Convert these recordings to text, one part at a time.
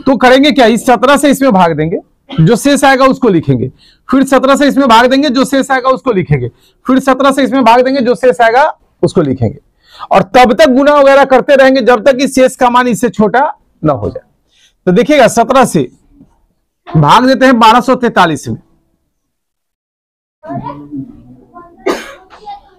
तो करेंगे क्या, इस 17 से इसमें भाग देंगे, जो शेष आएगा उसको लिखेंगे, फिर 17 से इसमें भाग देंगे, जो शेष आएगा उसको लिखेंगे, फिर 17 से इसमें भाग देंगे, जो शेष आएगा उसको लिखेंगे, और तब तक गुना वगैरह करते रहेंगे जब तक कि शेष का मान इससे छोटा ना हो जाए। तो देखिएगा 17 से भाग देते हैं 1243 में,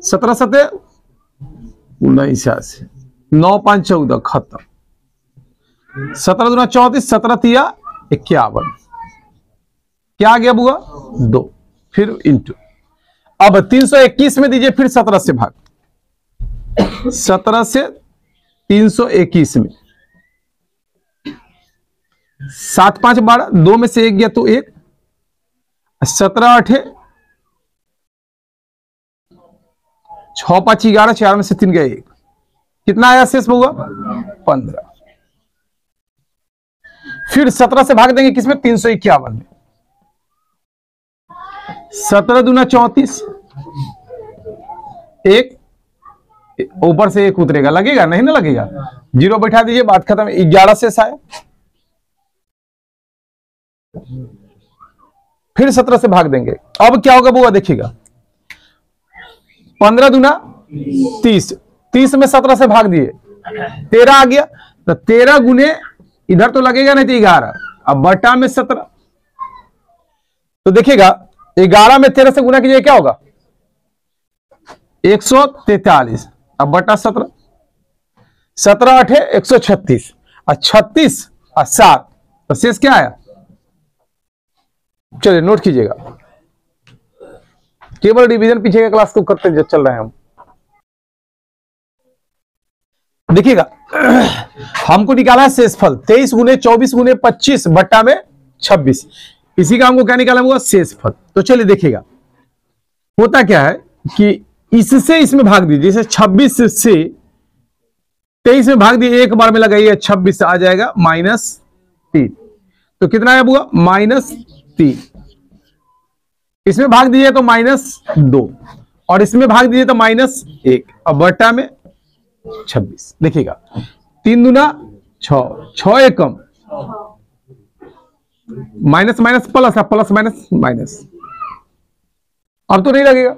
17 सते 19, 9 5 14 खत्म, 17 दूना 34, 17 तिया 51, क्या आ गया बुआ 2, फिर इंटू। अब 321 में दीजिए फिर 17 से भाग, 17 से 321 में 7 5 12, 2 में से 1 गया तो 1, 17 8 6 5 11, 4 में से 3 गया 1, कितना आया शेष हुआ 15। फिर 17 से भाग देंगे किसमें 351 में, 17 दूना 34, 1 ऊपर से 1 उतरेगा, लगेगा नहीं ना लगेगा, 0 बैठा दीजिए, बात खत्म। 11 शेष आया, फिर 17 से भाग देंगे, अब क्या होगा बुआ देखिएगा, 15 दूना 30, 30 में 17 से भाग दिए 13 आ गया, तो 13 गुने इधर तो लगेगा नहीं तो 11, अब बटा में 17, तो देखिएगा 11 में 13 से गुना कीजिए क्या होगा 143, अब बटा 17, 17 8 136, और 36 और 7, तो शेष क्या आया, चलिए नोट कीजिएगा, केवल डिवीजन पीछे के क्लास को करते चल रहे हैं हम। देखिएगा हमको निकाला है शेषफल, 23 गुने 24 गुने 25 बट्टा में 26, इसी का हमको क्या निकाला हुआ शेषफल। तो चलिए देखिएगा होता क्या है कि इससे इसमें भाग दीजिए, जैसे 26 से 23 में भाग दिए, एक बार में लगाइए 26 आ जाएगा -3, तो कितना है बुआ -3, इसमें भाग दीजिए तो -2, और इसमें भाग दीजिए तो -1, और बट्टा में 26। देखिएगा 3 दूना 6, 6 एकम minus minus plus, plus minus minus, अब तो नहीं लगेगा,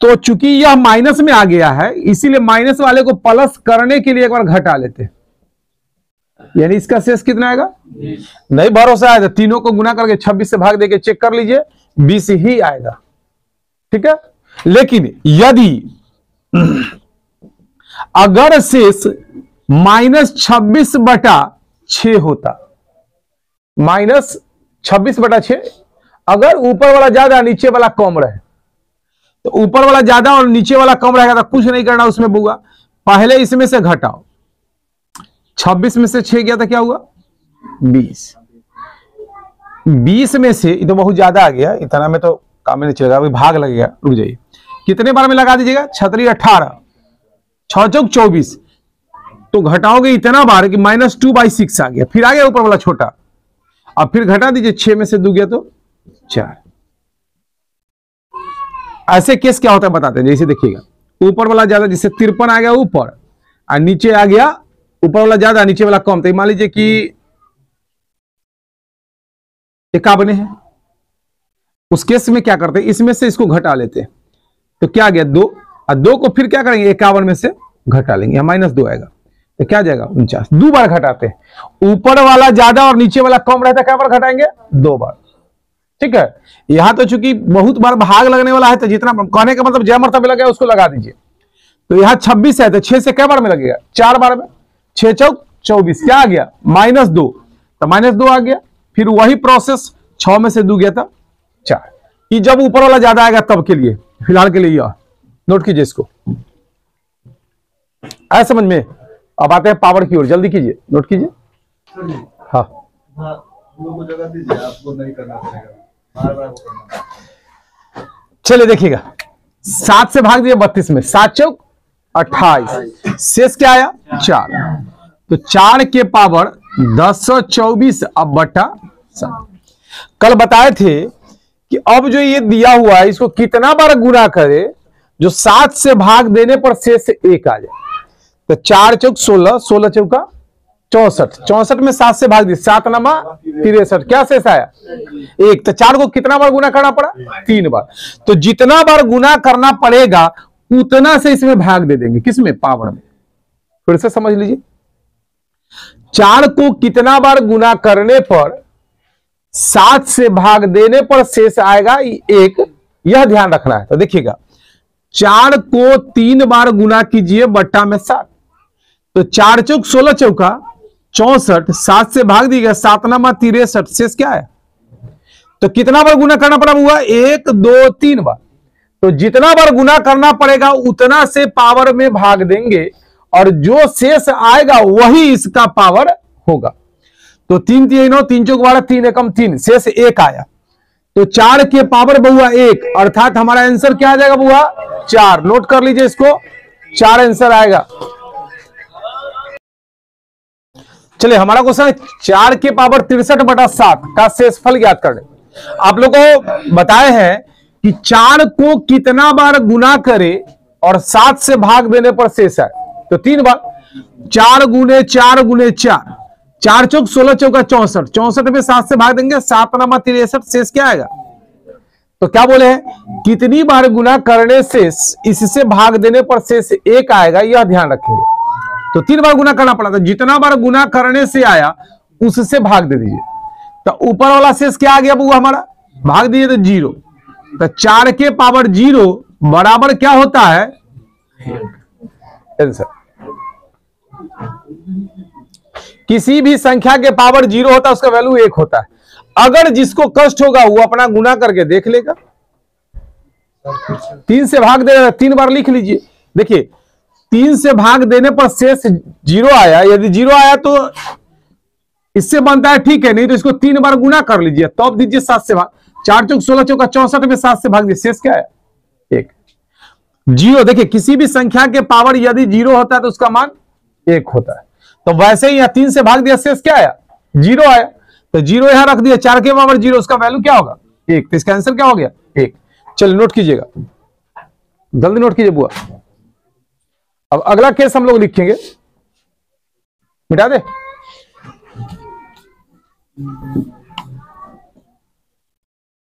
तो चूंकि यह माइनस में आ गया है इसीलिए माइनस वाले को प्लस करने के लिए एक बार घटा लेते हैं, यानी इसका शेष कितना आएगा, नहीं भरोसा है तो तीनों को गुना करके 26 से भाग देके चेक कर लीजिए 20 ही आएगा, ठीक है। लेकिन यदि अगर शेष -26 बटा 6 होता, -26 बटा 6, अगर ऊपर वाला ज्यादा नीचे वाला कम रहे, तो ऊपर वाला ज्यादा और नीचे वाला कम रहेगा तो कुछ नहीं करना उसमें बुआ, पहले इसमें से घटाओ, 26 में से 6 गया तो क्या हुआ 20, 20 में से ये तो बहुत ज्यादा आ गया, इतना में तो काम नहीं चलेगा, अभी भाग लगेगा, रुक जाइए, कितने बार में लगा दीजिएगा 6 18, 6 चौक 24, तो घटाओगे इतना बार कि -2/6 आ गया, फिर आ गया ऊपर वाला छोटा, अब फिर घटा दीजिए, 6 में से 2 गया तो 4। ऐसे केस क्या होता है बताते हैं, जैसे देखिएगा ऊपर वाला ज्यादा, जिससे 53 आ गया ऊपर, और नीचे आ गया ऊपर वाला ज्यादा नीचे वाला कम, तो मान लीजिए कि 51 है, उस केस में क्या करते हैं, इसमें से इसको घटा लेते हैं, तो क्या आ गया 2, और 2 को फिर क्या करेंगे 51 में से घटा लेंगे, यहाँ -2 आएगा, तो क्या जाएगा 49, 2 बार घटाते हैं, ऊपर वाला ज्यादा और नीचे वाला कम रहता है, क्या बार घटाएंगे 2 बार, ठीक है। यहां तो चूंकि बहुत बार भाग लगने वाला है, तो जितना कहने का मतलब जय मर्तबा लगा उसको लगा दीजिए, तो यहां 26 है तो 6 से क्या बार में लगेगा 4 बार में, 6 चौक 24, क्या आ गया -2, तो -2 आ गया, फिर वही प्रोसेस 6 में से 2 गया था 4, कि जब ऊपर वाला ज्यादा आएगा तब के लिए, फिलहाल के लिए यह नोट कीजिए इसको, आए समझ में। अब आते हैं पावर की ओर, जल्दी कीजिए, नोट कीजिए, हाँ जगह दीजिए, आपको नहीं करना पड़ेगा, चलिए देखिएगा 7 से भाग दिया 32 में, 7 चौक 28, शेष क्या आया 4, तो 4 के पावर 1024 अब बटा 7। कल बताए थे कि अब जो ये दिया हुआ है इसको कितना बार गुना करे जो 7 से भाग देने पर शेष 1 आ जाए, तो 4 चौक 16, 16 चौका 64, 64 में 7 से भाग दी, 7 नमा 63, क्या शेष आया 1। तो 4 को कितना बार गुना करना पड़ा 3 बार। तो जितना बार गुना करना पड़ेगा उतना से इसमें भाग दे देंगे, किसमें पावर में। फिर से समझ लीजिए, 4 को कितना बार गुना करने पर 7 से भाग देने पर शेष आएगा 1, यह ध्यान रखना है। तो देखिएगा 4 को 3 बार गुना कीजिए बट्टा में 7, तो 4 चौक 16 चौका 64, 7 से भाग दी गया, 7 नमा 63, शेष क्या है। तो कितना बार गुना करना पड़ा हुआ 1 2 3 बार। तो जितना बार गुना करना पड़ेगा उतना से पावर में भाग देंगे और जो शेष आएगा वही इसका पावर होगा। तो 3 3 9, 3 चौक 12, 3 एकम 3, शेष 1 आया। तो 4 के पावर बहुआ 1, अर्थात हमारा आंसर क्या आ जाएगा बुआ 4। नोट कर लीजिए इसको, 4 आंसर आएगा। चलिए हमारा क्वेश्चन है 4 के पावर 63/7 का शेषफल ज्ञात करने। आप लोगों को बताए हैं कि 4 को कितना बार गुना करे और 7 से भाग देने पर शेष आए, तो 3 बार। 4 गुने 4 गुने 4, 4 चौक 16 चौका 64, 64 में 7 से भाग देंगे, 7 नमा 63, शेष क्या आएगा। तो क्या बोले हैं कितनी बार गुना करने से इससे भाग देने पर शेष 1 आएगा, यह ध्यान रखेंगे। तो 3 बार गुना करना पड़ा, तो जितना बार गुना करने से आया उससे भाग दे दीजिए। तो ऊपर वाला शेष क्या आ गया बुआ हमारा, भाग दीजिए तो 0। तो 4 के पावर 0 बराबर क्या होता है आंसर। किसी भी संख्या के पावर 0 होता है उसका वैल्यू 1 होता है। अगर जिसको कष्ट होगा वो अपना गुना करके देख लेगा। 3 से भाग दे 3 बार लिख लीजिए। देखिए 3 से भाग देने पर शेष 0 आया, यदि 0 आया तो इससे बनता है ठीक है, नहीं तो इसको 3 बार गुना कर लीजिए, तब तो दीजिए 7 से भाग। 4 चौक 16 चौका 64 में 7 से भाग दिए, शेष क्या है 1। 0 देखिए किसी भी संख्या के पावर यदि 0 होता है तो उसका मान 1 होता है। तो वैसे ही यहां 3 से भाग दिया, शेष क्या आया 0 आया। तो 0 यहां रख दिया, 4 के पावर 0, उसका वैल्यू क्या होगा 1। तो इसका आंसर क्या हो गया 1। चलिए नोट कीजिएगा, जल्दी नोट कीजिए बुआ। अब अगला केस हम लोग लिखेंगे, मिटा दे।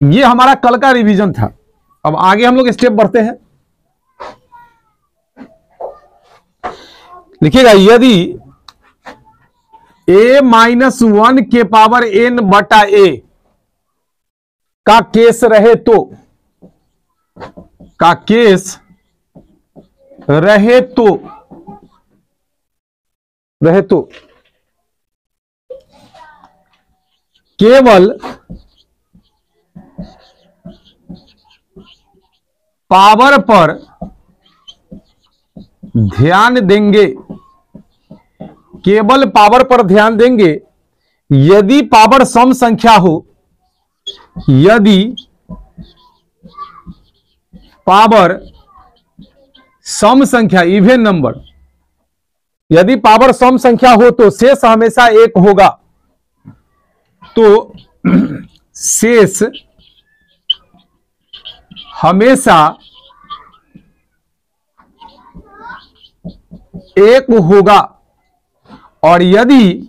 ये हमारा कल का रिवीजन था। अब आगे हम लोग स्टेप बढ़ते हैं। लिखिएगा यदि a-1 के पावर n बटा a का केस रहे तो, का केस रहे तो केवल पावर पर ध्यान देंगे, केवल पावर पर ध्यान देंगे यदि पावर सम संख्या हो, यदि पावर सम संख्या इवन नंबर, यदि पावर सम संख्या हो तो शेष हमेशा 1 होगा। तो शेष हमेशा 1 होगा। और यदि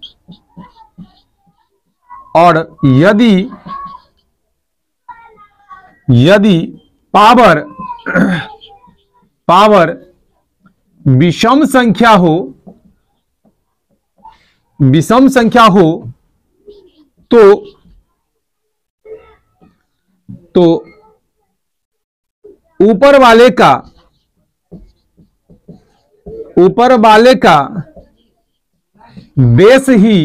पावर विषम संख्या हो तो ऊपर वाले का बेस ही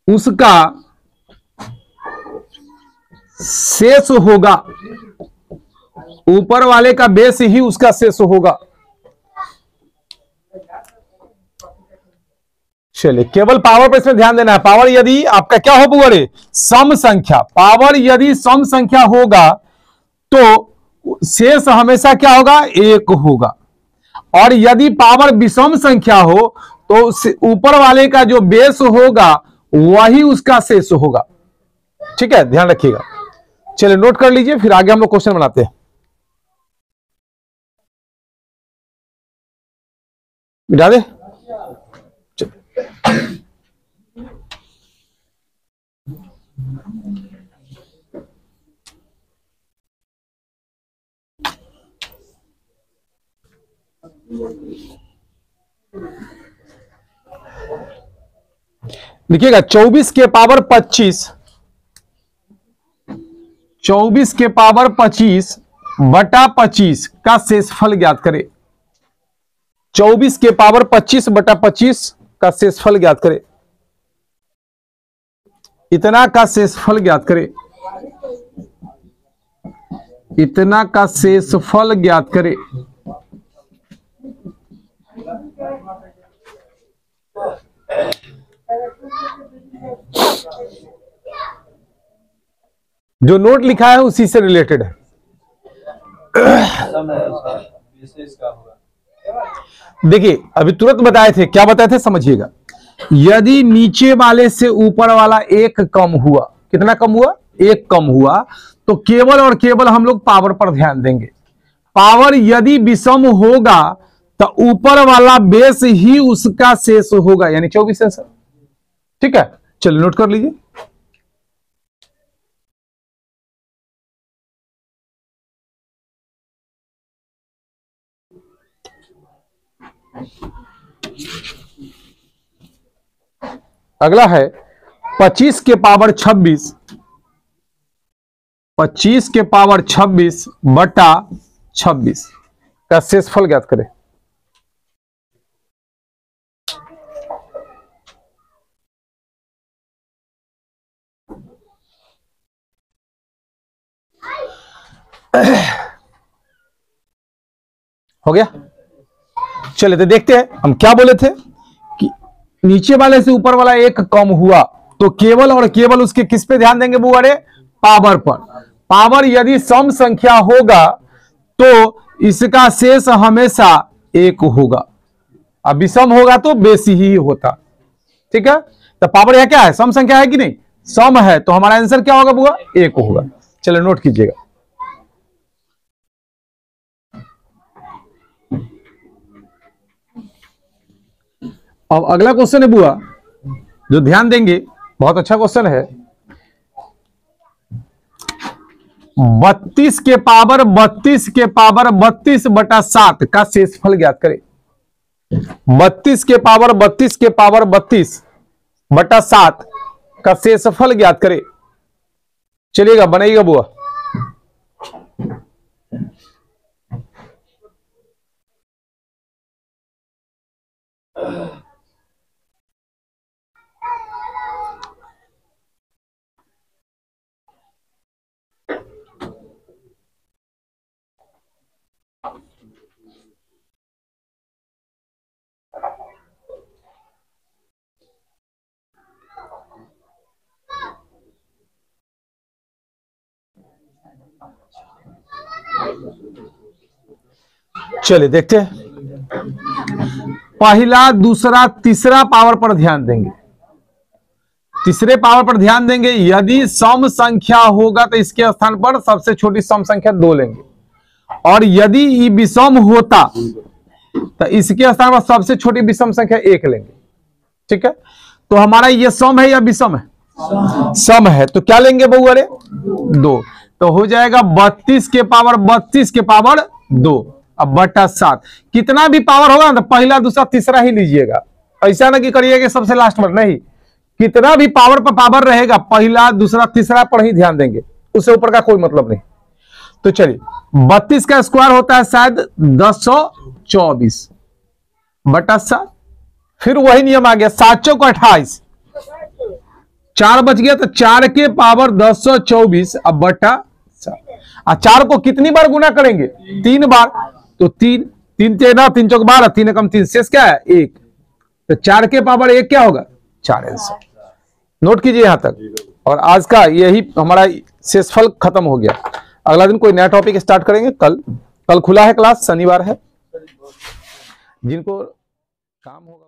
उसका शेष होगा, ऊपर वाले का बेस ही उसका शेष होगा। चलिए केवल पावर पर इसमें ध्यान देना है। पावर यदि आपका क्या हो बुआ सम संख्या, पावर यदि सम संख्या होगा तो शेष हमेशा क्या होगा 1 होगा। और यदि पावर विषम संख्या हो तो ऊपर वाले का जो बेस होगा वही उसका शेष होगा। ठीक है, ध्यान रखिएगा। चलिए नोट कर लीजिए, फिर आगे हम लोग क्वेश्चन बनाते हैं। मिटा दे। लिखिएगा 24 के पावर 25, 24 के पावर 25 बटा 25 का शेषफल ज्ञात करें। 24 के पावर 25 बटा 25 का शेषफल ज्ञात करें। इतना का शेषफल ज्ञात करें। इतना का शेषफल ज्ञात करें। जो नोट लिखा है उसी से रिलेटेड है। देखिए अभी तुरंत बताए थे, क्या बताए थे समझिएगा। यदि नीचे वाले से ऊपर वाला एक कम हुआ, कितना कम हुआ? एक कम हुआ, तो केवल और केवल हम लोग पावर पर ध्यान देंगे। पावर यदि विषम होगा तो ऊपर वाला बेस ही उसका शेष होगा, यानी 24 आंसर। ठीक है, चलिए नोट कर लीजिए। अगला है 25 के पावर 26, 25 के पावर 26 बटा 26 का शेषफल ज्ञात करें। हो गया? चलिए तो देखते हैं हम क्या बोले थे कि नीचे वाले से ऊपर वाला एक कम हुआ तो केवल और केवल उसके किस पे ध्यान देंगे बुआरे? पावर पर। पावर यदि सम संख्या होगा तो इसका शेष हमेशा एक होगा, अब विषम होगा तो बेसी ही होता। ठीक है, तो पावर यह क्या है? सम संख्या है कि नहीं? सम है, तो हमारा आंसर क्या होगा बुआ? एक होगा। चलिए नोट कीजिएगा। अब अगला क्वेश्चन है बुआ, जो ध्यान देंगे, बहुत अच्छा क्वेश्चन है। 32 के पावर 32 के पावर 32 बटा 7 का शेषफल ज्ञात करें। 32 के पावर 32 के पावर 32 बटा 7 का शेषफल ज्ञात करें। चलिएगा, बनाइएगा बुआ। चलिए देखते हैं। पहला, दूसरा, तीसरा पावर पर ध्यान देंगे। तीसरे पावर पर ध्यान देंगे। यदि सम संख्या होगा तो इसके स्थान पर सबसे छोटी सम संख्या 2 लेंगे, और यदि ये विषम होता तो इसके स्थान पर सबसे छोटी विषम संख्या 1 लेंगे। ठीक है, तो हमारा ये सम है या विषम है? सम है, तो क्या लेंगे बहू? अरे 2, तो हो जाएगा 32 के पावर 32 के पावर 2 अब बटा 7। कितना भी पावर होगा ना तो पहला, दूसरा, तीसरा ही लीजिएगा। ऐसा ना कि करिएगा सबसे लास्ट पर, नहीं। कितना भी पावर पर पावर रहेगा पहला, दूसरा, तीसरा पर ही ध्यान देंगे, उससे ऊपर का कोई मतलब नहीं। तो चलिए, 32 का स्क्वायर होता है शायद 1024 बटा 7। फिर वही नियम आ गया, 7 चौक 28, 4 बच गया तो 4 के पावर 1024 अब बटा 7। 4 को कितनी बार गुना करेंगे? 3 बार, तो 3 3 तेरह, 3 चौक 12, 3 एकम 3, शेष क्या है? 1। तो 4 के पावर 1 क्या होगा? 4 आंसर। नोट कीजिए यहां तक, और आज का यही हमारा शेषफल खत्म हो गया। अगला दिन कोई नया टॉपिक स्टार्ट करेंगे। कल खुला है क्लास, शनिवार है। जिनको काम होगा